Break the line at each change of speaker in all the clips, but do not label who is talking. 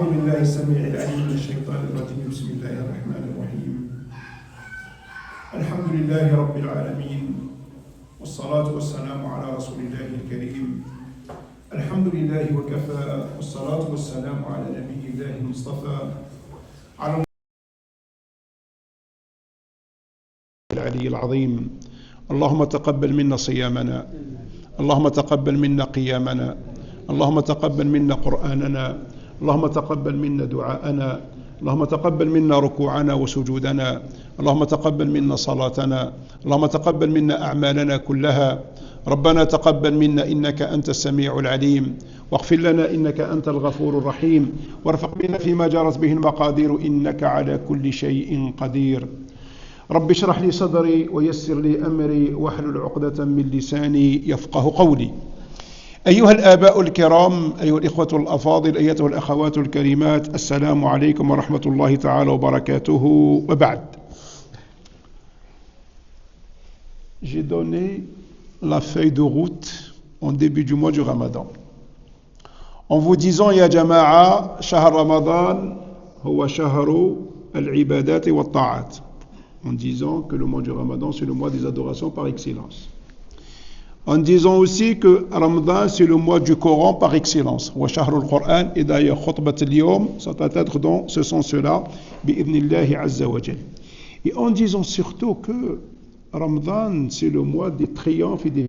أعوذ بالله السميع العليم من الشيطان الرجيم بسم الله الرحمن الرحيم الحمد لله رب العالمين والصلاة والسلام على رسول الله الكريم الحمد لله وكفى والصلاة والسلام على نبي الله المصطفى على العلي العظيم اللهم تقبل منا صيامنا اللهم تقبل منا قيامنا اللهم تقبل منا قرآننا اللهم تقبل منا دعاءنا اللهم تقبل منا ركوعنا وسجودنا اللهم تقبل منا صلاتنا اللهم تقبل منا أعمالنا كلها ربنا تقبل منا إنك أنت السميع العليم واغفر لنا إنك أنت الغفور الرحيم وارفق بنا فيما جرت به المقادير إنك على كل شيء قدير رب اشرح لي صدري ويسر لي أمري واحلل عقدة من لساني يفقه قولي أيها الآباء الكرام أيها الإخوة الأفاضل أيتها الأخوات الكريمات السلام عليكم ورحمة الله تعالى وبركاته وبعد. J'ai donné la feuille de route en début du mois du Ramadan en vous disant يا جماعة شهر رمضان هو شهر العبادات والطاعات, en disant que le mois du Ramadan c'est le mois des adorations par excellence, en disant aussi que Ramadan c'est le mois du Coran par excellence, wa shahrul Qur'an, et d'ailleurs khutbat al-yawm ça va être dans ce sens-là bi'idhnillahi azza wa jal, et en disant surtout que Ramadan c'est le mois des triomphes et des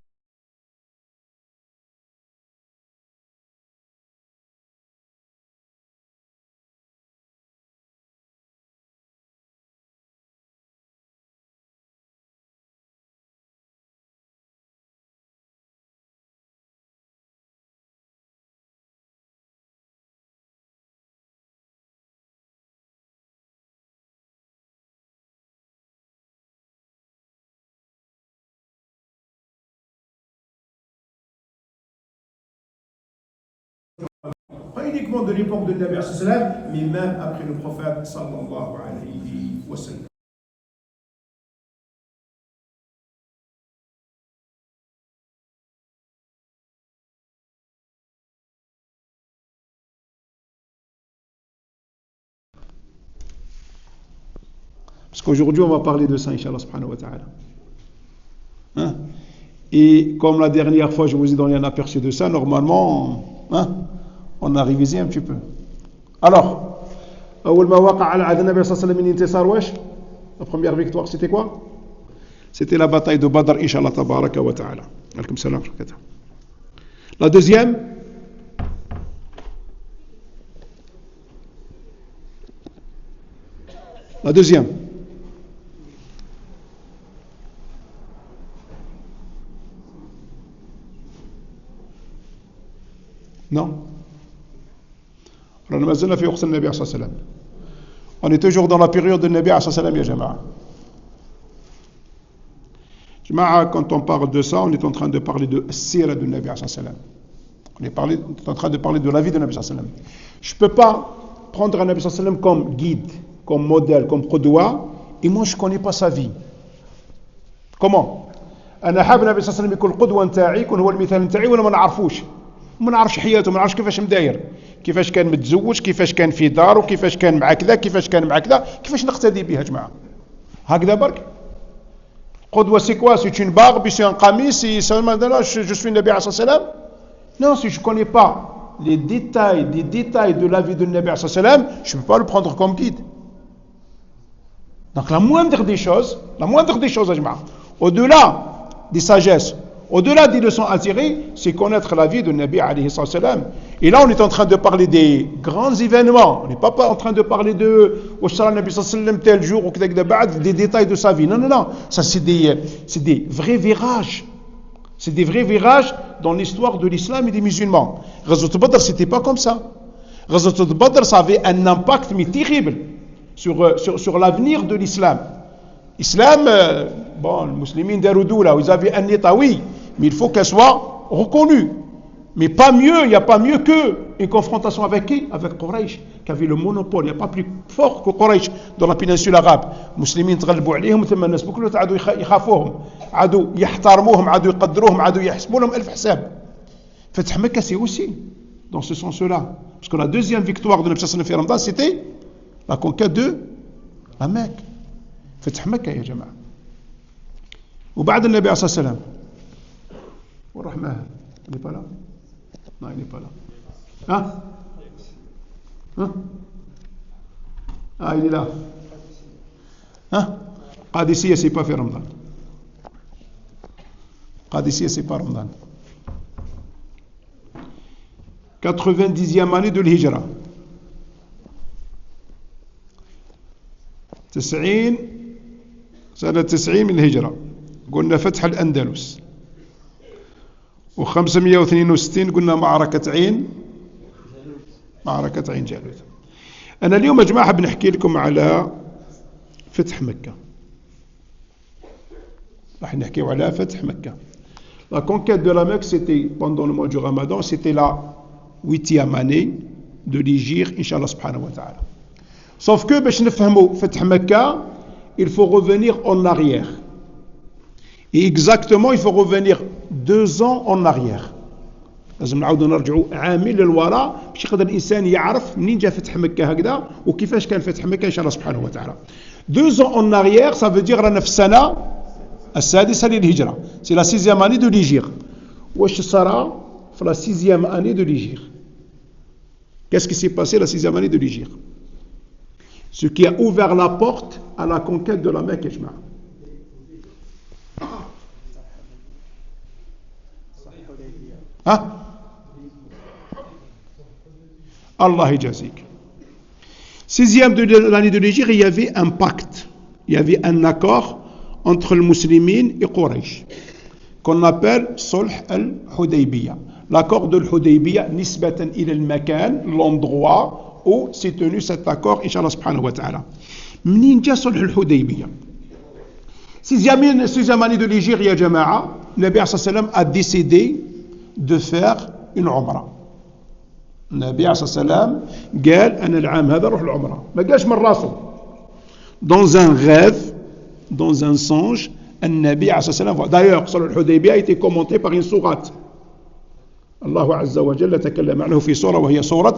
pas uniquement de l'époque de Nabi sallam, mais même après le prophète sallallahu alayhi wa sallam. Parce qu'aujourd'hui on va parler de ça, Inch'Allah subhanahu wa ta'ala. Hein? Et comme la dernière fois je vous ai donné un aperçu de ça, normalement, hein, on a révisé un petit peu. Alors, أول ما وقع على عهد النبي صلى الله عليه وسلم من انتصار واش؟ La première victoire c'était quoi? C'était la bataille de Badr, Inch'Allah tabaraka wa ta'ala. Alaykoum salam wa rahmatullah. La deuxième, non. On est toujours dans la période de Nabi sallam, ya Jama'a. Jama'a, quand on parle de ça, on est en train de parler de Sira de Nabi sallam. On est en train de parler de la vie de Nabi sallam. Je ne peux pas prendre un Nabi sallam comme guide, comme modèle, comme qudwa, et moi je ne connais pas sa vie. Comment? أنا حاب النبي صلى الله عليه وسلم يكون القدوة نتاعي, يكون هو المثال نتاعي, ولا ما نعرفوش, ما نعرفش حياته, ما نعرفش كيفاش مداير, كيفاش كان متزوج, كيفاش كان في داره, كيفاش كان مع كذا, كيفاش كان مع كذا, كيفاش نقتدي بها جماعة. هكذا برك. قدوة c'est quoi? C'est une barbe, c'est un qamis, c'est seulement là je suis Nabi sallallahu alayhi wa sallam. Non, si je ne connais pas les détails de la vie de Nabi sallallahu alayhi wa sallam, je ne peux pas le prendre comme guide. Donc la moindre des choses, Ajma, au-delà des sagesses, au-delà des leçons à tirer, c'est connaître la vie de Nabi alayhi sallam. Et là on est en train de parler des grands événements, on n'est pas en train de parler de Nabi sallam tel jour ou des détails de sa vie. Non, ça c'est des vrais virages. C'est des vrais virages dans l'histoire de l'islam et des musulmans. Ghazwat Badr c'était pas comme ça. Ghazwat Badr ça avait un impact mais terrible sur l'avenir de l'islam. L'islam, bon, les musulmans d'Aroudou, là, ils avaient un État, oui, mais il faut qu'elle soit reconnue. Mais pas mieux, il n'y a pas mieux qu'une confrontation avec qui? Avec Quraysh, qui avait le monopole. Il n'y a pas plus fort que Quraysh dans la péninsule arabe. Les musulmans تغلبوا عليهم ثم الناس بكل عادوا يخافوهم, عادوا يحترموهم, عادوا يقدروهم, عادوا يحسبوا لهم ألف حساب. فتح مكة c'est aussi dans ce sens-là. Parce que la deuxième victoire de Nabi sallallahu alayhi wa sallam, c'était la conquête de la Mecque. Fatih Mecca, ya jama'a. وبعد النبي عليه الصلاة والسلام والرحمة il n'est pas là non il n'est pas là il est là Qadisiyya c'est pas fait Ramadan Qadisiyya c'est pas Ramadan 90e année de l'Hijra 90 سنة 90 من الهجرة قلنا فتح الأندلس و562 قلنا معركة عين جالوت أنا اليوم يا جماعة بنحكي لكم على فتح مكة راح نحكي على فتح مكة La conquête de la Mecque, c'était pendant le mois du Ramadan, c'était la 8e année de l'Hégire, Inch'Allah subhanahu wa ta'ala. Sauf que, باش نفهموا فتح مكة, il faut revenir en arrière. Et exactement, il faut revenir 2 ans en arrière. لازم نعاودوا نرجعوا عامين للوراء باش يقدر الانسان يعرف منين جاء فتح مكة هكذا وكيفاش كان فتح مكة ان شاء الله سبحانه وتعالى. 2 ans en arrière, ça veut dire رانا في السنة السادسة للهجرة. C'est la 6e année de l'Hégire. واش صرا في la 6e année de l'Hégire? Qu'est-ce qui s'est passé la 6e année de l'Hégire? Ce qui a ouvert la porte à la conquête de la Mecque, Ijma'. Allah yajazik. 6e de l'année de l'Hégire, il y avait un pacte, il y avait un accord entre les musulmans et Quraysh, qu'on appelle Sulh al-Hudaybiyah. L'accord de l'Hudaybiyah, nisbatan ila al-makan, l'endroit où s'est tenu cet accord, Inch'Allah subhanahu wa ta'ala. منين جاء صلح الحديبية 6e année de l'Hégire, ya jama'a, le Nabi sallallahu alayhi wa sallam a décidé de faire une umrah. النبي صلى الله عليه وسلم قال أنا العام هذا أروح العمرة ما قالش من راسه dans un rêve dans un songe النبي عليه الصلاة والسلام d'ailleurs صلح الحديبية a été commenté par une sourate الله عز وجل تكلم عنه في سورة وهي سورة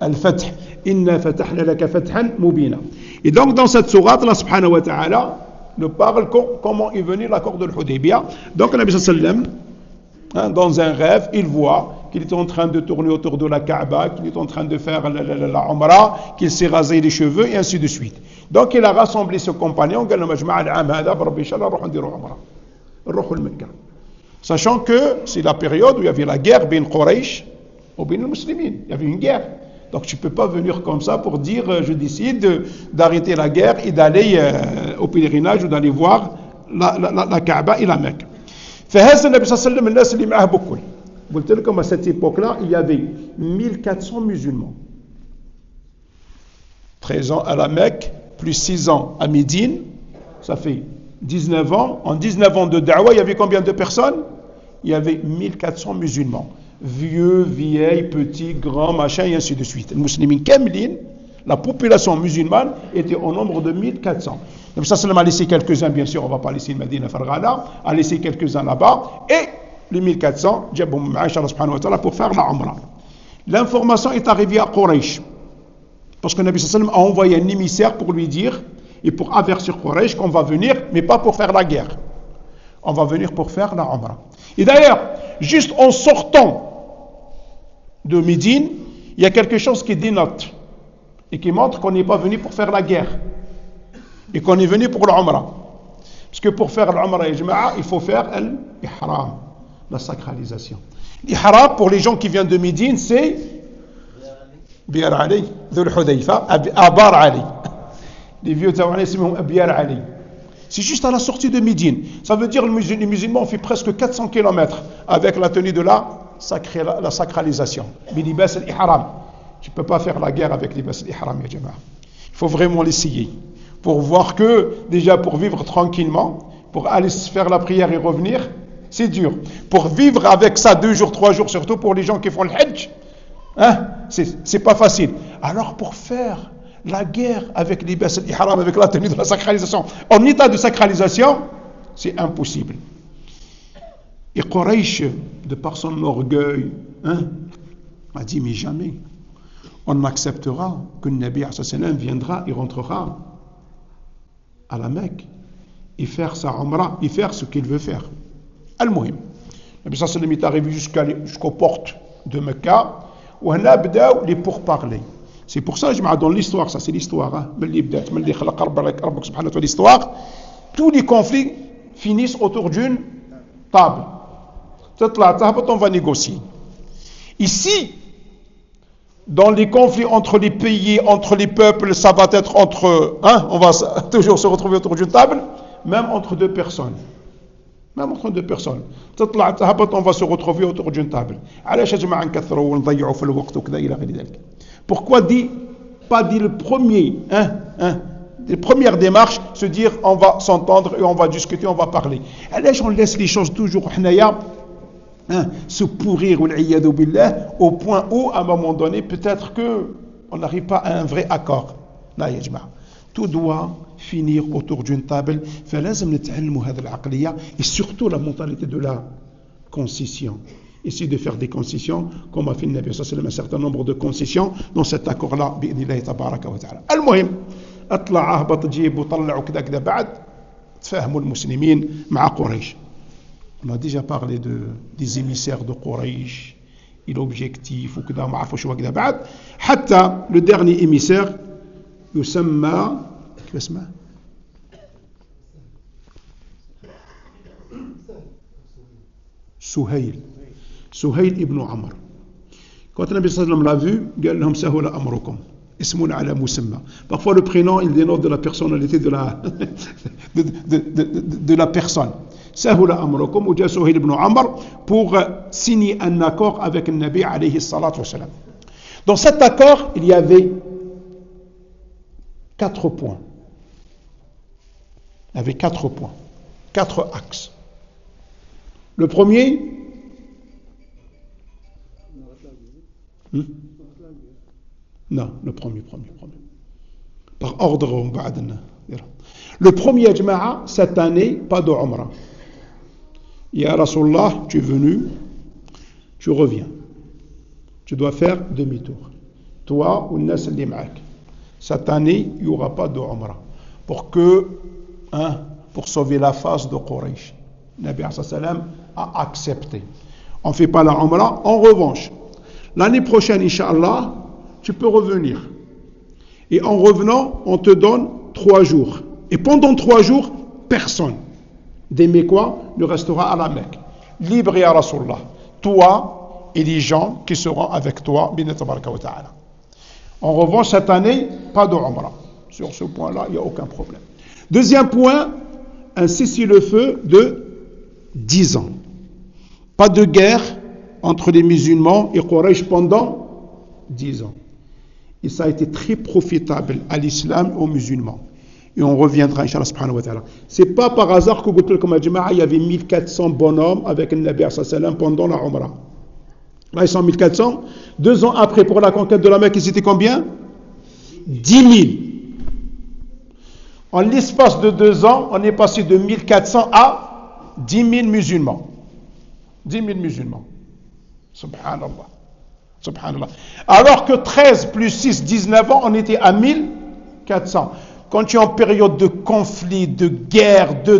الفتح إنا فتحنا لك فتحا مبينا. Et donc dans cette sourate Allah subhanahu wa ta'ala nous parle comment est venu l'accord de l'Hudaybiyah. Donc le Nabi sallallahu alayhi wa sallam dans un rêve il voit qu'il est en train de tourner autour de la Kaaba, qu'il est en train de faire la Umrah, qu'il s'est rasé les cheveux et ainsi de suite. Donc il a rassemblé ses compagnons, sachant que c'est la période où il y avait la guerre bin Quraysh ou bin Muslimin, il y avait une guerre. Donc tu ne peux pas venir comme ça pour dire je décide d'arrêter la guerre et d'aller au pèlerinage ou d'aller voir la Kaaba et la Mecque. فهذا النبي صلى الله عليه وسلم الناس اللي معه بكل. قلت لكم à cette époque-là, il y avait 1400 musulmans. 13 ans à la Mecque, plus 6 ans à Médine, ça fait 19 ans. En 19 ans de da'wah, il y avait combien de personnes? Il y avait 1400 musulmans. Vieux, vieilles, petits, grands, machin, et ainsi de suite. Les musulmans kamlin, la population musulmane était au nombre de 1400. Nabi sallallahu a laissé quelques-uns, bien sûr, on ne va pas laisser Medina Farghana, a laissé quelques-uns là-bas, et les 1400, pour faire la Umrah. L'information est arrivée à Quraysh, parce que Nabi sallallahu a envoyé un émissaire pour lui dire, et pour avertir Quraysh qu'on va venir, mais pas pour faire la guerre. On va venir pour faire la Umrah. Et d'ailleurs, juste en sortant de Médine, il y a quelque chose qui dénote, et qui montre qu'on n'est pas venu pour faire la guerre, et qu'on est venu pour l'Umrah. Parce que pour faire l'Umrah, il faut faire l'Ihram, la sacralisation. L'Ihram, pour les gens qui viennent de Médine, c'est Biar Ali, Dhul Hudayfa, Abar Ali. Les vieux Taouanais, c'est Biar Ali. C'est juste à la sortie de Médine. Ça veut dire que les musulmans ont fait presque 400 km avec la tenue de la sacralisation. Bilibas al-Ihram. Tu ne peux pas faire la guerre avec Libas al-Ihram, ya jama'a. Il faut vraiment l'essayer. Pour voir que, déjà pour vivre tranquillement, pour aller faire la prière et revenir, c'est dur. Pour vivre avec ça 2 jours, 3 jours, surtout pour les gens qui font le Hajj, c'est pas facile. Alors pour faire la guerre avec Libas al-Ihram, avec la tenue de la sacralisation, en état de sacralisation, c'est impossible. Et Quraysh, de par son orgueil, On a dit, mais jamais on acceptera que le Nabi sallam viendra et rentrera à la Mecque et faire sa umrah et faire ce qu'il veut faire. Al-Muhim. Le Nabi sallam est arrivé jusqu'aux portes de Mecca où on a les pourparlers. C'est pour ça que je me dans l'histoire, ça c'est l'histoire, l'histoire, tous les conflits finissent autour d'une table. On va négocier. Ici, dans les conflits entre les pays, entre les peuples, ça va être entre, on va toujours se retrouver autour d'une table, même entre deux personnes. Même entre deux personnes. On va se retrouver autour d'une table. Pourquoi pas dit le premier, les premières démarches, se dire on va s'entendre et on va discuter, on va parler. On laisse les choses toujours se pourrir au point où, à un moment donné, peut-être qu'on n'arrive pas à un vrai accord. Tout doit finir autour d'une table. Et surtout la mentalité de la concession. Essayer de faire des concessions, comme a fait le Nabi sallallahu alayhi wa sallam, un certain nombre de concessions dans cet accord-là. Al-Muhim, اطلع اهبط جيب وطلع وكذا كذا بعد تفاهموا المسلمين مع قريش. On a déjà parlé des émissaires de Quraysh et l'objectif وكذا ما عرفوا شو كذا بعد حتى le dernier émissaire يسمى كيف اسمه سهيل ابن عمر. Quand le Nabi sallallahu alayhi wa sallam l'a vu, قال لهم سهل أمركم اسم على مسمى. Parfois le prénom il dénote de la personnalité de la personne. سهل أمركم وجاء سهيل ibn Amr pour signer un accord avec le Nabi alayhi salatu wa salam. Dans cet accord, il y avait 4 points. Il y avait 4 points, 4 axes. Le premier, non, le premier. Par ordre, le premier Jama'a, cette année, pas de Umrah. Ya Rasulallah, tu es venu, tu reviens. Tu dois faire demi-tour. Toi ou Nas al-Lim'ak. Cette année, il n'y aura pas de Umrah. Pour sauver la face de Quraysh. Nabi sallam a accepté. On ne fait pas la Umrah. En revanche, l'année prochaine, Inch'Allah, tu peux revenir. Et en revenant, on te donne 3 jours. Et pendant 3 jours, personne des Mécois ne restera à la Mecque. Libre ya Rasulallah. Toi et les gens qui seront avec toi. En revanche, cette année, pas de Umrah. Sur ce point-là, il n'y a aucun problème. Deuxième point, un cessez-le-feu de 10 ans. Pas de guerre entre les musulmans et Quraysh pendant 10 ans. Et ça a été très profitable à l'islam et aux musulmans. Et on reviendra, Inch'Allah subhanahu wa ta'ala. C'est pas par hasard il y avait 1400 bonhommes avec le Nabi sallam pendant la Umrah. Là, ils sont 1400. 2 ans après, pour la conquête de la Mecque, ils étaient combien? 10 000. En l'espace de 2 ans, on est passé de 1400 à 10 000 musulmans. 10 000 musulmans. Subhanallah. Subhanallah. Alors que 13 plus 6, 19 ans, on était à 1400. Quand tu es en période de conflit, de guerre, tu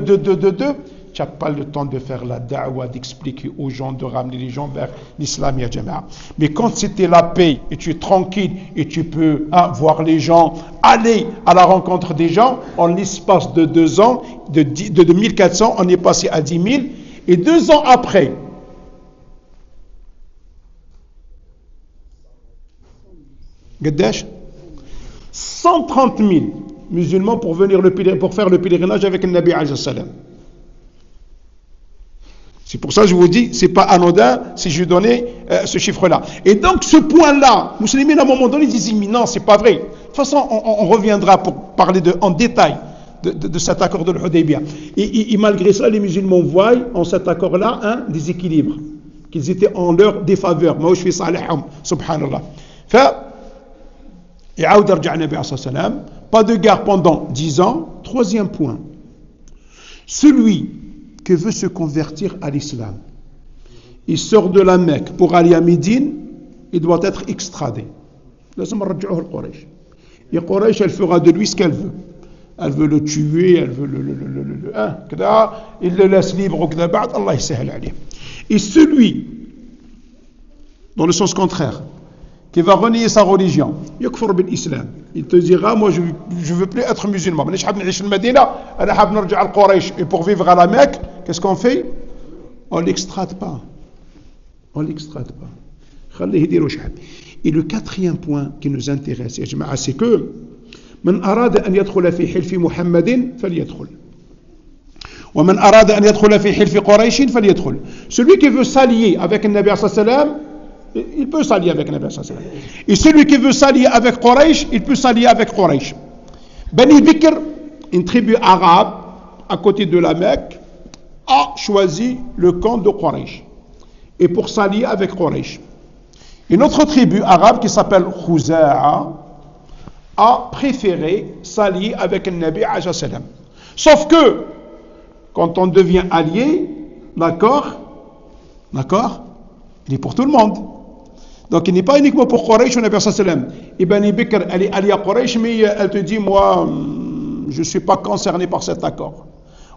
n'as pas le temps de faire la da'wa, d'expliquer aux gens, de ramener les gens vers l'islam ya jama'a. Mais quand c'était la paix et tu es tranquille et tu peux voir les gens, aller à la rencontre des gens, en l'espace de 2 ans, de 1400, on est passé à 10 000. Et 2 ans après, Gaddash, 130 000 musulmans pour faire le pèlerinage avec le Nabi alayhi salam. C'est pour ça que je vous dis, c'est pas anodin si je donnais ce chiffre-là. Et donc ce point-là, musulmans à un moment donné disent mais non, c'est pas vrai. De toute façon, on reviendra pour parler en détail de cet accord de l'Hudaybiyah. Et malgré ça, les musulmans voient en cet accord-là un déséquilibre, qu'ils étaient en leur défaveur. Moi, je suis salihum, subhanallah. Pas de guerre pendant 10 ans. 3e point. Celui qui veut se convertir à l'islam, il sort de la Mecque pour aller à Médine, il doit être extradé. لازم نرجعوه لقريش. Et Quraysh, elle fera de lui ce qu'elle veut. Elle veut le tuer, elle veut il le laisse libre, Allah يسهل عليه. Et celui, dans le sens contraire, qui va renier sa religion, يكفر بالإسلام. Il te dira, moi je ne veux plus être musulman. مانيش حاب نعيش في المدينة, أنا حاب نرجع لقريش. Et pour vivre à la Mecque, qu'est-ce qu'on fait? On ne l'extrade pas. On ne l'extrade pas. خليه يدير واش حاب. Et le quatrième point qui nous intéresse, يا جماعة, c'est que من أراد أن يدخل في حلف محمد فليدخل. ومن أراد أن يدخل في حلف قريش فليدخل. Celui qui veut s'allier avec le Nabi sallallahu alayhi wa sallam, il peut s'allier avec le Nabi sallallahu alayhi wa sallam. Et celui qui veut s'allier avec Quraysh, il peut s'allier avec Quraysh. Bani Bikr, une tribu arabe à côté de la Mecque, a choisi le camp de Quraysh. Et pour s'allier avec Quraysh. Une autre tribu arabe qui s'appelle Khuza'a a préféré s'allier avec le Nabi alayhi wa sallam. Sauf que, quand on devient allié, d'accord, il est pour tout le monde. Donc il n'est pas uniquement pour Quraysh ou Nabi sallallahu alayhi wa sallam. Et Bani Bikr, elle est alliée à Quraysh, mais elle te dit, moi, je ne suis pas concerné par cet accord.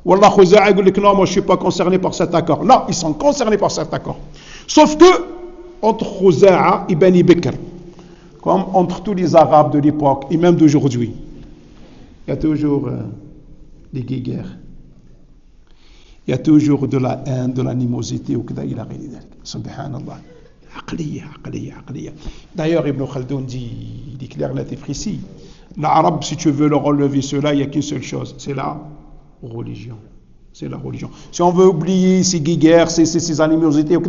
Wallah Khuza'a dit que non, moi je ne suis pas concerné par cet accord. Non, ils sont concernés par cet accord. Sauf que, entre Khuza'a et Bani Bikr, comme entre tous les Arabes de l'époque et même d'aujourd'hui, il y a toujours des guéguerres. Il y a toujours de la haine, de l'animosité. Subhanallah. Aqliya. D'ailleurs, Ibn Khaldoun dit clair, net et précis. L'arabe, si tu veux le relever cela, il n'y a qu'une seule chose, c'est la religion. C'est la religion. Si on veut oublier ces guéguerres, ces animosités, il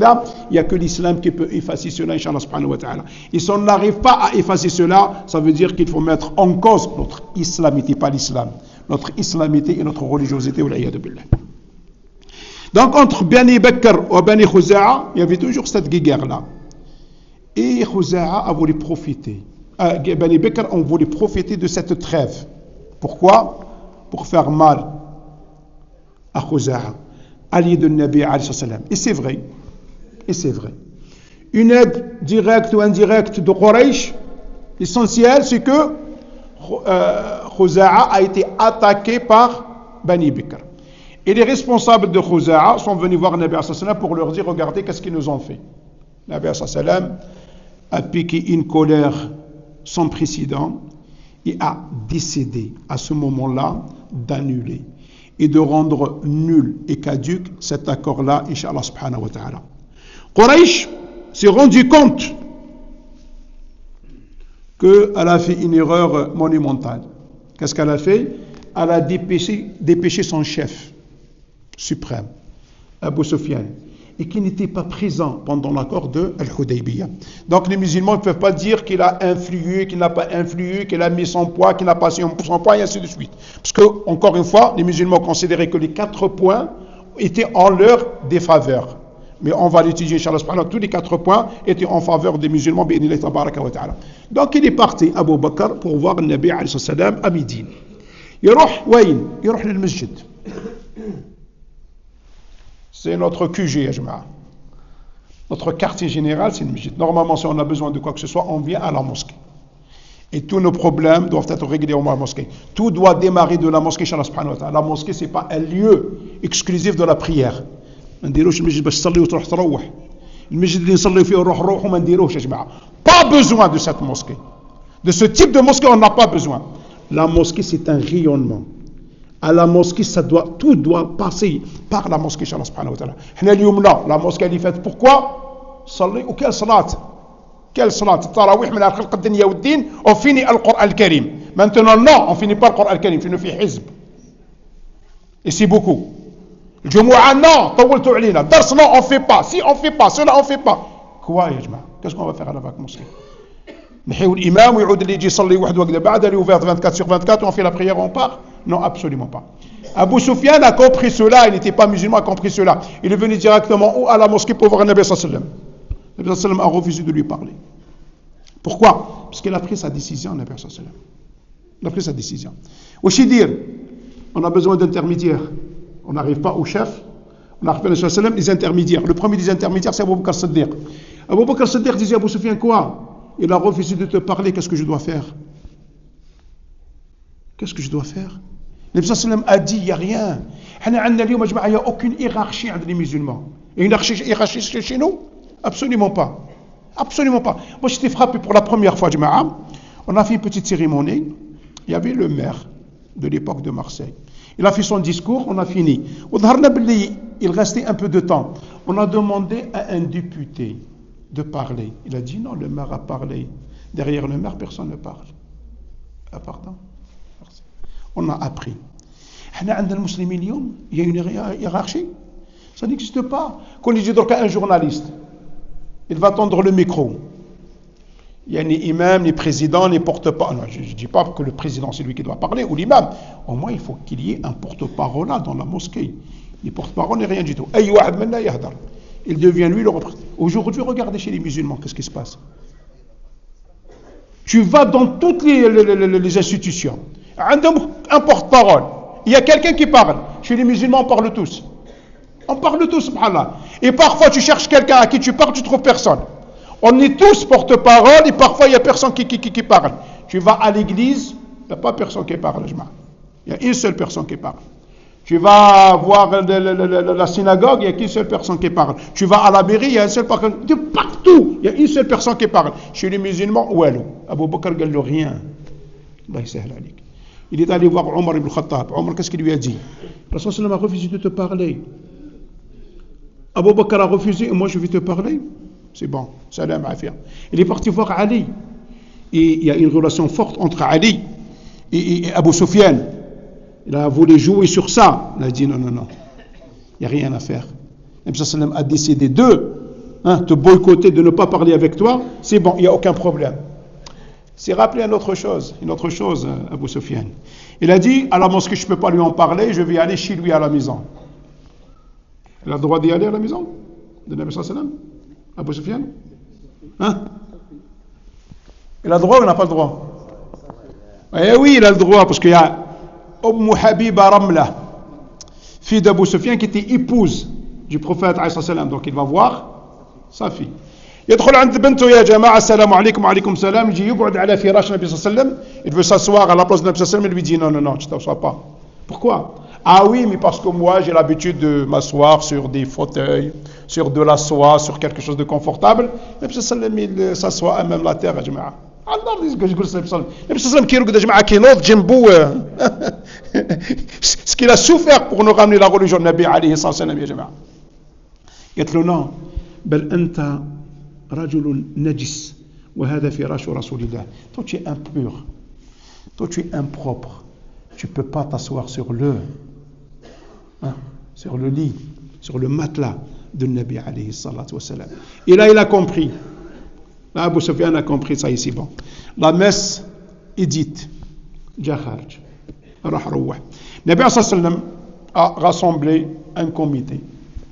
n'y a que l'islam qui peut effacer cela, Inch'Allah subhanahu wa ta'ala. Et si on n'arrive pas à effacer cela, ça veut dire qu'il faut mettre en cause notre islamité, pas l'islam. Notre islamité et notre religiosité. Donc entre Bani Bakr et Bani Khuza'a, il y avait toujours cette guéguerre-là. Et Khuza'a a voulu profiter. Bani Bakr ont voulu profiter de cette trêve. Pourquoi? Pour faire mal à Khuza'a, allié de Nabi alayhi salam. Et c'est vrai. Une aide directe ou indirecte de Quraysh, l'essentiel c'est que Khuza'a a été attaqué par Bani Bakr. Et les responsables de Khuza'a sont venus voir Nabi alayhi salam pour leur dire, regardez qu'est-ce qu'ils nous ont fait. Nabi alayhi salam a piqué une colère sans précédent et a décidé à ce moment-là d'annuler et de rendre nul et caduque cet accord-là, Inch'Allah subhanahu wa ta'ala. Quraysh s'est rendu compte qu'elle a fait une erreur monumentale. Qu'est-ce qu'elle a fait? Elle a dépêché son chef suprême, Abu Sufyan, et qui n'était pas présent pendant l'accord de Al-Hudaybiyah. Donc les musulmans ne peuvent pas dire qu'il a influé, qu'il n'a pas influé, qu'il a mis son poids, qu'il n'a pas mis son poids, et ainsi de suite. Parce que, encore une fois, les musulmans considéraient que les 4 points étaient en leur défaveur. Mais on va l'étudier, Inch'Allah subhanahu wa ta'ala, tous les 4 points étaient en faveur des musulmans, bi'idhnillah tabaraka wa ta'ala. Donc il est parti, Abu Bakr, pour voir le Nabi alayhi salam à Médine. يروح وين؟ يروح للمسجد. C'est notre QG, ya jama'a. Notre quartier général, c'est le masjid. Normalement, si on a besoin de quoi que ce soit, on vient à la mosquée. Et tous nos problèmes doivent être réglés au moins à la mosquée. Tout doit démarrer de la mosquée, Inch'Allah subhanahu wa ta'ala. La mosquée, ce n'est pas un lieu exclusif de la prière. Pas besoin de cette mosquée. De ce type de mosquée, on n'a pas besoin. La mosquée, c'est un rayonnement. À la mosquée, tout doit passer par la mosquée, Inch'Allah subhanahu wa ta'ala. La mosquée, elle est faite pourquoi? Ou quelle salat? Quelle salat? Tarawih, min al-khalq ad-dunya wa ad-din, on finit le Coran al-Karim. Maintenant, non, on finit pas le Coran al-Karim, on fait hizb. Et c'est beaucoup. Le Jumu'ah, non, tawaltu alina. Dars, non, on fait pas. Si, on fait pas. Cela, on fait pas. Quoi, ya jama'a? Qu'est-ce qu'on va faire à la mosquée? نحيو الإمام ويعود اللي يجي يصلي واحد وقت بعد اللي ouvert 24/24 on fait la prière on part. Non, absolument pas. Abu Sufyan a compris cela, il n'était pas musulman, a compris cela. Il est venu directement à la mosquée pour voir le Nabi sallallahu alayhi wa sallam. Le Nabi sallallahu alayhi wa sallam a refusé de lui parler. Pourquoi? Parce qu'il a pris sa décision, le Nabi sallallahu alayhi wa sallam. Il a pris sa décision. Au Chidir, on a besoin d'intermédiaires. On n'arrive pas au chef. On a appelé les intermédiaires. Le premier des intermédiaires, c'est Abu Bakr Siddiq. Abu Bakr Siddiq disait à Abu Sufyan quoi? Il a refusé de te parler, qu'est-ce que je dois faire? Qu'est-ce que je dois faire? Le Nabi sallam a dit, il n'y a rien. Il n'y a aucune hiérarchie entre les musulmans. Il y a une hiérarchie chez nous? Absolument pas. Absolument pas. Moi, j'étais frappé pour la première fois, Jama'a. On a fait une petite cérémonie. Il y avait le maire de l'époque de Marseille. Il a fait son discours, on a fini. Il restait un peu de temps. On a demandé à un député de parler. Il a dit non, le maire a parlé. Derrière le maire, personne ne parle. Ah, pardon. On a appris. Il y a une hiérarchie. Ça n'existe pas. Quand il dit donc à un journaliste, il va tendre le micro. Il n'y a ni imam, ni président, ni porte-parole. Je ne dis pas que le président c'est lui qui doit parler, ou l'imam. Au moins, il faut qu'il y ait un porte-parole là dans la mosquée. Ni porte-parole, ni rien du tout. Il devient lui le représentant. Aujourd'hui, regardez chez les musulmans, qu'est-ce qui se passe? Tu vas dans toutes les institutions. Un porte-parole. Il y a quelqu'un qui parle. Chez les musulmans, on parle tous. On parle tous, subhanallah. Et parfois, tu cherches quelqu'un à qui tu parles, tu ne trouves personne. On est tous porte-parole et parfois, il n'y a personne qui parle. Tu vas à l'église, il n'y a pas personne qui parle. Il y a une seule personne qui parle. Tu vas voir la synagogue, il n'y a qu'une seule personne qui parle. Tu vas à la mairie, il y a une seule personne. De partout, il y a une seule personne qui parle. Chez les musulmans, où est-ce? Abu Bakr ne dit rien. Il est allé voir Omar ibn Khattab. Omar, qu'est-ce qu'il lui a dit? Le Rasul a refusé de te parler. Abu Bakr a refusé et moi je vais te parler. C'est bon, salam affaire. Il est parti voir Ali. Et il y a une relation forte entre Ali et Abu Sufyan. Il a voulu jouer sur ça. Il a dit non. Il n'y a rien à faire. Le Nabi a décidé de te boycotter, de ne pas parler avec toi. C'est bon, il n'y a aucun problème. C'est rappelé une autre chose, Abu Sufyan. Il a dit à la mosquée, je ne peux pas lui en parler, je vais aller chez lui à la maison. Il a le droit d'y aller à la maison de Nabi sallam, Abu Sufyan? Il a le droit ou il n'a pas le droit? Eh oui, il a le droit, parce qu'il y a Habiba Ramla, fille d'Abu Sufyan, qui était épouse du prophète, donc il va voir sa fille. يدخل عند بنته يا جماعة السلام عليكم وعليكم السلام يجي يقعد على فراش النبي صلى الله عليه وسلم il veut s'asseoir à la place de Nabi sallallahu alayhi wa sallam il lui dit non tu t'assois pas. Pourquoi? Ah oui, mais parce que moi j'ai l'habitude de m'asseoir sur des fauteuils, sur de la soie, sur quelque chose de confortable. Nabi sallallahu alayhi wa sallam il s'assoit à même la terre يا جماعة. Allah dit que je dis Nabi sallallahu alayhi wa sallam qui regarde يا جماعة qui note جنبو ce qu'il a souffert pour nous ramener la religion de Nabi عليه الصلاة والسلام يا جماعة. قالت له non بل أنت رجل نجس وهذا فراش رسول الله. Toi tu es impur, toi tu es impropre, tu ne peux pas t'asseoir sur le lit, sur le matelas de Nabi alayhi salatu wa salam. Et là il a compris, là Abu Sufyan a compris ça ici. Bon, la messe est dite, Jaharj Rahrouah. Nabi alayhi sallam a rassemblé un comité,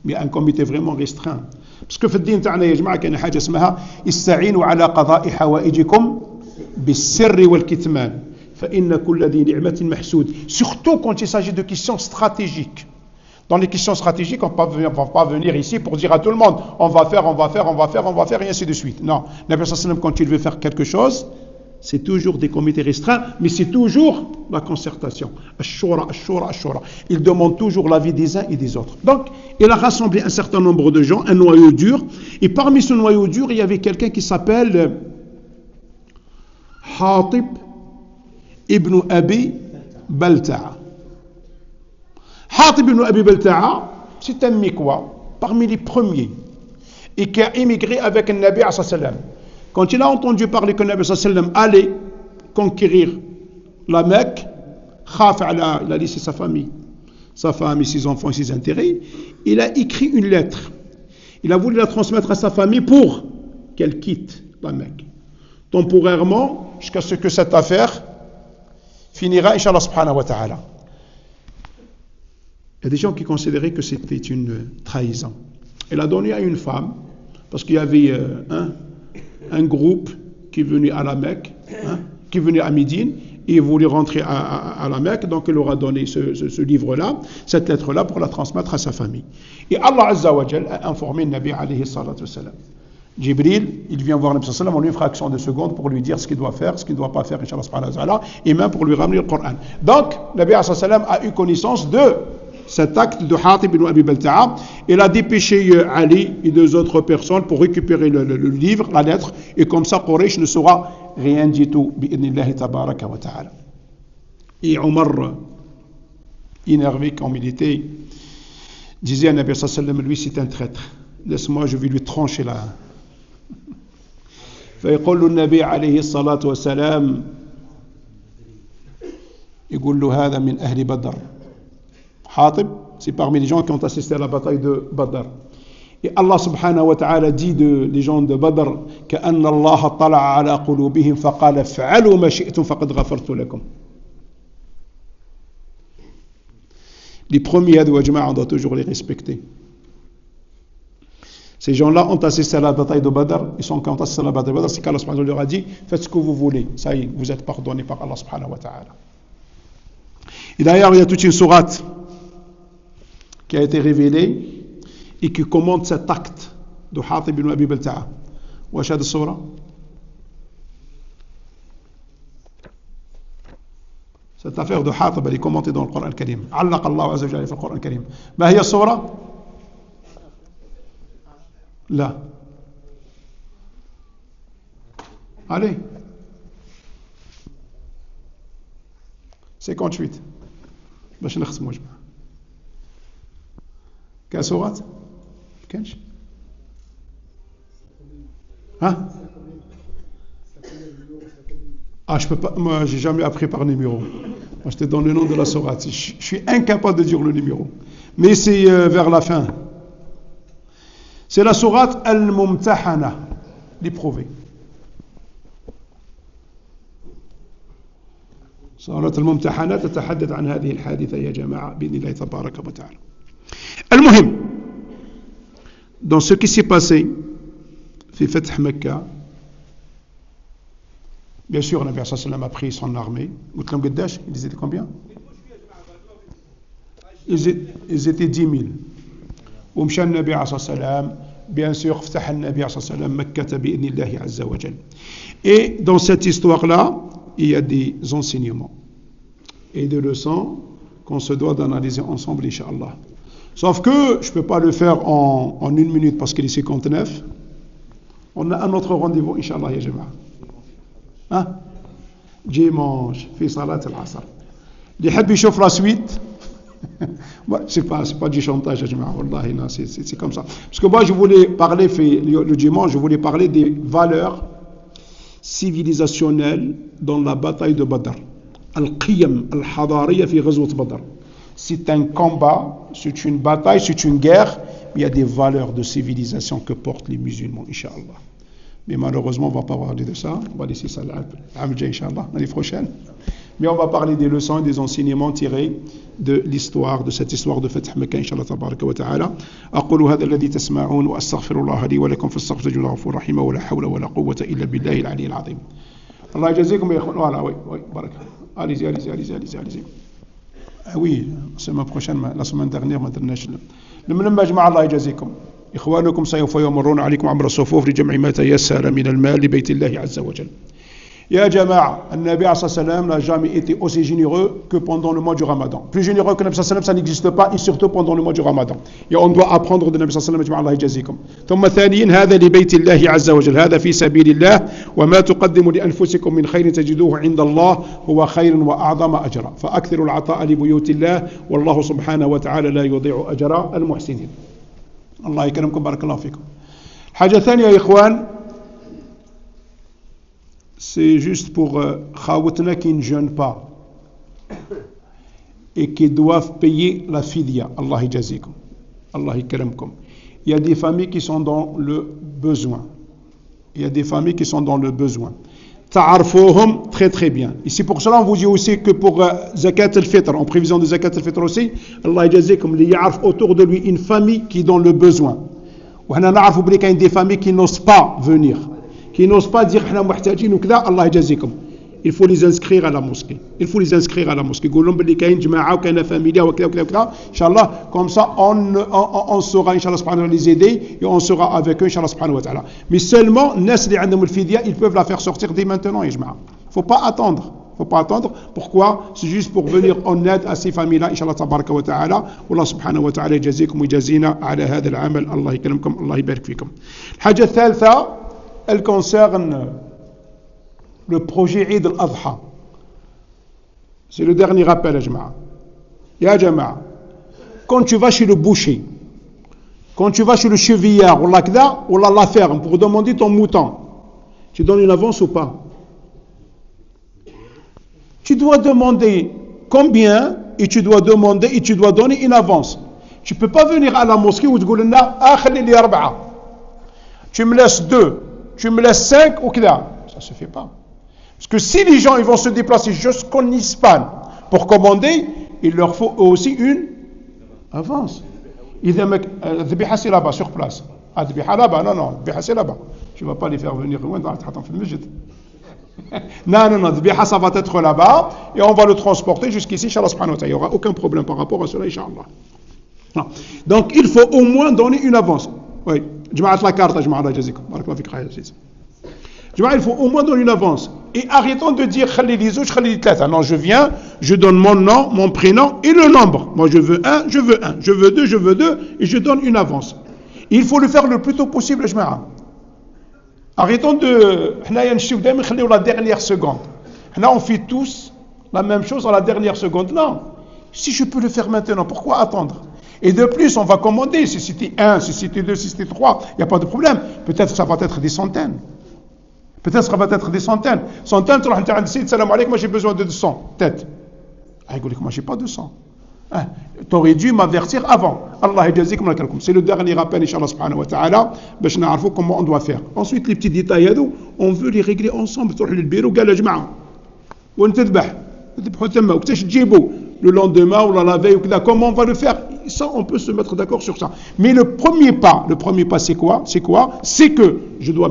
mais un comité vraiment restreint. Parce que في الدين تاعنا يا جماعة كاين حاجة اسمها استعينوا على قضاء حوائجكم بالسر والكتمان فإن كل ذي نعمة محسود. Surtout quand il s'agit de questions stratégiques. Dans les questions stratégiques, on ne va pas venir ici pour dire à tout le monde on va faire, et ainsi de suite. Non, Nabi sallam quand il veut faire quelque chose, c'est toujours des comités restreints, mais c'est toujours la concertation. Ashura. Il demande toujours l'avis des uns et des autres. Donc, il a rassemblé un certain nombre de gens, un noyau dur, et parmi ce noyau dur, il y avait quelqu'un qui s'appelle Hatib ibn Abi Balta'a. Hatib ibn Abi Balta'a, c'est un Mikwa, parmi les premiers, et qui a émigré avec le Nabi sallallahu alayhi wa sallam. Quand il a entendu parler que le Nabi sallallahu alayhi wa sallam allait conquérir la Mecque, il a laissé sa famille, ses enfants et ses intérêts. Il a écrit une lettre. Il a voulu la transmettre à sa famille pour qu'elle quitte la Mecque. Temporairement, jusqu'à ce que cette affaire finira, Inch'Allah subhanahu wa ta'ala. Il y a des gens qui considéraient que c'était une trahison. Il a donné à une femme, parce qu'il y avait un groupe qui venait à la Mecque, qui venait à Médine, et voulait rentrer à la Mecque, donc il leur a donné ce livre-là, cette lettre-là, pour la transmettre à sa famille. Et Allah Azza wa Jal a informé le Nabi alayhi salatu wa salam. Jibril, il vient voir le Nabi sallallahu alayhi wa sallam en une fraction de seconde pour lui dire ce qu'il doit faire, ce qu'il ne doit pas faire, Inch'Allah subhanahu wa ta'ala, et même pour lui ramener le Coran. Donc, le Nabi sallallahu alayhi wa sallam a eu connaissance de cet acte de Hatib ibn Abi Balta'a. Il a dépêché Ali et deux autres personnes pour récupérer le livre, la lettre, et comme ça, Quraysh ne saura rien du tout, bi'idnillahi tabaraka wa ta'ala. Et Omar, énervé comme il était, disait à Nabi sallallahu alayhi wa sallam, lui c'est un traître, laisse-moi, je vais lui trancher là. فيقول النبي عليه الصلاة والسلام يقول له هذا من أهل بدر. Hatib, c'est parmi les gens qui ont assisté à la bataille de Badr. Et Allah subhanahu wa ta'ala dit les gens de Badr كأن الله طلع على قلوبهم فقال افعلوا ما شئتم فقد غفرت لكم. Les premiers de Wajma, on doit toujours les respecter. Ces gens-là ont assisté à la bataille de Badr. Ils sont quand assisté à la bataille de Badr, c'est qu'Allah subhanahu wa ta'ala leur a dit faites ce que vous voulez. Ça y est, vous êtes pardonnés par Allah subhanahu wa ta'ala. Et d'ailleurs, il y a toute une sourate qui a été révélée et qui commente cet acte de Hatib ibn Abi Balta'a. Wesh هذه الصورة؟ Cette affaire de Hatib, elle est commentée dans le Coran al-Karim. علق الله عز وجل في القرآن الكريم. ما هي الصورة؟ لا. Allez. 58. باش نختموا جماعة. كاين صورات؟ كاينش؟ Hein? Ah, je peux pas. Moi, j'ai jamais appris par numéro. Moi, je te donne le nom de la sourate. Je suis incapable de dire le numéro. Mais c'est vers la fin. C'est la sourate Al-Mumtahana, l'éprouvée. sourate Al-Mumtahana تتحدث عن هذه الحادثة يا جماعة بإذن الله تبارك وتعالى. المهم, dans ce qui s'est passé في فتح مكة, bien sûr, le Nabi sallallahu alayhi wa sallam a pris son armée. قلت لهم قداش? Ils étaient combien? Ils étaient 10 000. ومشى النبي عليه الصلاة والسلام, bien sûr, فتح النبي عليه الصلاة والسلام مكة بإذن الله عز وجل. Et dans cette histoire-là, il y a des enseignements et des leçons qu'on se doit d'analyser ensemble, Inch'Allah. Sauf que je ne peux pas le faire en une minute parce qu'il est 59. On a un autre rendez-vous, Inch'Allah, ya jama'a. Hein? Dimanche, في صلاة العصر. اللي يحب يشوف la suite. C'est pas du chantage, ya jama'a. Wallahi, non, c'est comme ça. Parce que moi, je voulais parler, le dimanche, je voulais parler des valeurs civilisationnelles dans la bataille de Badr. Al-Qiyam, Al-Hadariya fi Ghazwat Badr. C'est un combat, c'est une bataille, c'est une guerre, mais il y a des valeurs de civilisation que portent les musulmans, Inch'Allah. Mais malheureusement, on ne va pas parler de ça. On va laisser ça l'Amdja, Inch'Allah, l'année prochaine. Mais on va parler des leçons et des enseignements tirés de l'histoire, de cette histoire de Fath Mecca, Inch'Allah, tabaraka wa ta'ala. أقول هذا الذي تسمعون وأستغفر الله لي ولكم فاستغفروا الله غفور رحيم ولا حول ولا قوة إلا بالله العلي العظيم. الله يجزيكم يا إخوان. Voilà, oui, baraka. Allez-y. Ah oui, la semaine prochaine, la semaine dernière, ما درناش. لما جماعة الله يجزيكم. إخوانكم سوف يمرون عليكم عبر الصفوف لجمع ما تيسر من المال لبيت الله عز وجل. Ya Jama'a, le Nabi sallam n'a jamais été aussi généreux que pendant le mois du Ramadan. Plus généreux que le Nabi sallam, ça n'existe pas, et surtout pendant le mois du Ramadan. Et on doit apprendre de Nabi sallam, الله يجزيكم. ثم ثانيا هذا لبيت الله عز وجل، هذا في سبيل الله، وما تقدموا لأنفسكم من خير تجدوه عند الله هو خير وأعظم أجرا، فأكثروا العطاء لبيوت الله، والله سبحانه وتعالى لا يضيع أجر المحسنين. الله يكرمكم، بارك الله فيكم. حاجة ثانية يا إخوان, c'est juste pour Khawatna qui ne jeûnent pas et qui doivent payer la fidya. Allah yajazikum. Allah yakramkum. Il y a des familles qui sont dans le besoin. Ta'arfouhum, très très bien. Et c'est pour cela on vous dit aussi que pour Zakat al-Fitr, en prévision de Zakat al-Fitr aussi, Allah yajazikum, li ya'arf autour de lui une famille qui est dans le besoin. On a des familles qui n'osent pas venir, qui n'osent pas dire حنا محتاجين وكذا, Allah يجازيكم. il faut les inscrire à la mosquée. Il faut les inscrire à la mosquée. Comme ça, on saura, Inch'Allah, les aider et on sera avec eux, Inch'Allah. Mais seulement, ils peuvent la faire sortir dès maintenant, il ne faut pas attendre. Pourquoi? C'est juste pour venir en aide à ces familles-là, Inch'Allah tabaraka wa ta'ala. Wallah subhanahu wa ta'ala yajazikum wa yajazina ala hadha al-amal. Allah yakramkum, Allah yabarak fikum. الحاجة الثالثة, elle concerne le projet Eid al-Adha. C'est le dernier rappel, ya jama'a. Quand tu vas chez le boucher, quand tu vas chez le chevillard, ou la ferme, pour demander ton mouton, tu donnes une avance ou pas? Tu dois demander combien et tu dois donner une avance. Tu ne peux pas venir à la mosquée où tu dis tu me laisses 2, tu me laisses 5 ou quoi. Ça ne se fait pas. Parce que si les gens ils vont se déplacer jusqu'en Espagne pour commander, il leur faut aussi une avance. C'est là-bas, sur place. Non, c'est là-bas. Tu ne vas pas les faire venir loin dans le masjid. Non, ça va être là-bas et on va le transporter jusqu'ici, Inch'Allah subhanahu wa ta'ala. Il n'y aura aucun problème par rapport à cela, Inch'Allah. Donc il faut au moins donner une avance. Oui, la carte, il faut au moins donner une avance. Et arrêtons de dire non, je viens, je donne mon nom, mon prénom et le nombre. Moi je veux 1, je veux 1, je veux 2, je veux 2 et je donne une avance. Il faut le faire le plus tôt possible, Arrêtons de la dernière seconde. On fait tous la même chose à la dernière seconde. Non. Si je peux le faire maintenant, pourquoi attendre? Et de plus, on va commander. Si c'était 1, si c'était 2, si c'était 3, il n'y a pas de problème. Peut-être que ça va être des centaines. Centaines, tu vas dire, salam alaikum, moi j'ai besoin de 200 têtes. Moi j'ai pas 200. Tu aurais dû m'avertir avant. Allah yajazikum lakum. C'est le dernier rappel, Inch'Allah subhanahu wa ta'ala, باش نعرفوا comment on doit faire. Ensuite, les petits détails, on veut les régler ensemble. تروح للبيرو قال يا جماعة وين تذبحوا تما وقتاش تجيبوا le lendemain ou la veille ou comment on va le faire. Ça, on peut se mettre d'accord sur ça. Mais le premier pas, c'est quoi? C'est que je dois